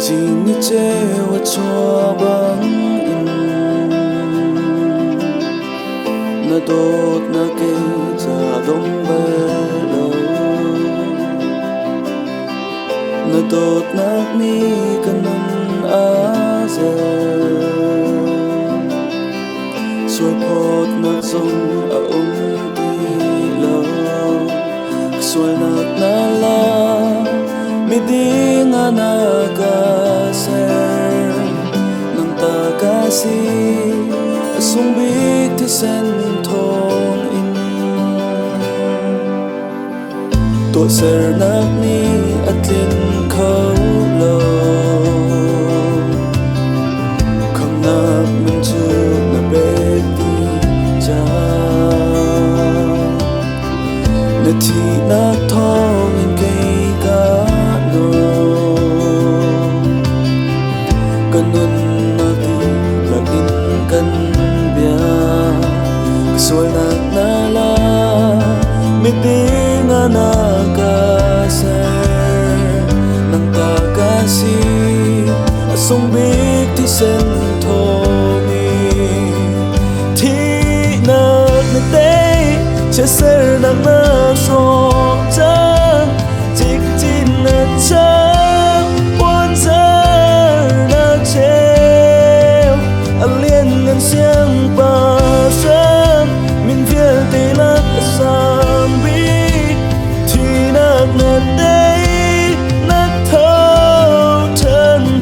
chỉ như treo cho băng in na đốt na kê cha đông bờ na đốt na mi kanan aza xuôi phốt na sông a ti lo xuôi na la mi đi nga na ka ser nang ta ka si sung big ti sen thong in to ser nak ni atlin khâu lo khang na min chu na be ti cha na ti na thong in cây ka no kanun na ti la in kan bia sual na la mi ti na ka ser nang ta ka si sung big ti sen thomi thi na te che ser na so cha tik tin na cha buồn giờ na treo alien ngân xiang ba sớm min viết tê lắc sam bi thì na đây na thâu thân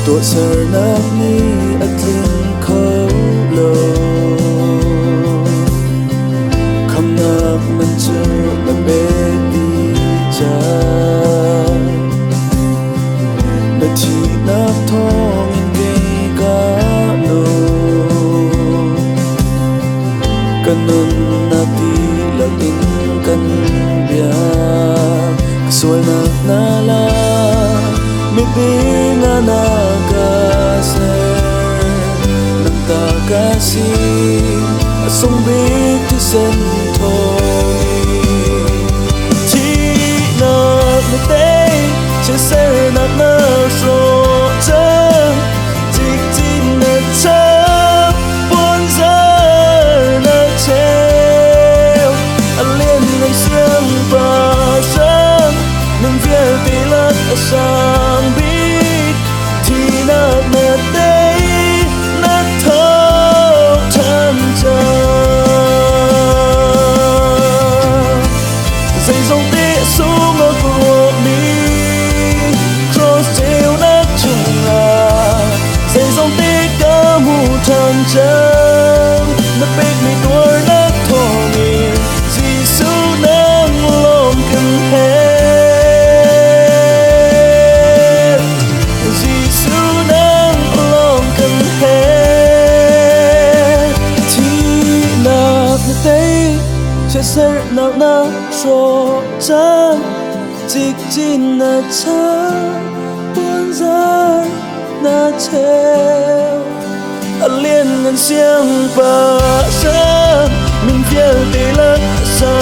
tuổi giờ nak ni atlin khâu lo kham nak man chu na be ti cha na thi nak thong in ge ka no kanun na ti la in kan bia sual na la mi ti na ka ser nang ta ka si sung big ti sen thoi thi na te che ser na so cha tik tin na cha buồn giờ na treo alien ngân xiang ba sang mình viết ti lắc sang bi thì na đây na thâu thân cha dây dòng tê xuống ở cuộc mi cross treo na chung là dây dòng tê cả mu thân chân na big mi đuôi na thò mi dì su nang lom cần hết che ser na so cha tik tin na cha buồn giờ na treo alien ngân xiang ba sa min viết tê lắc sa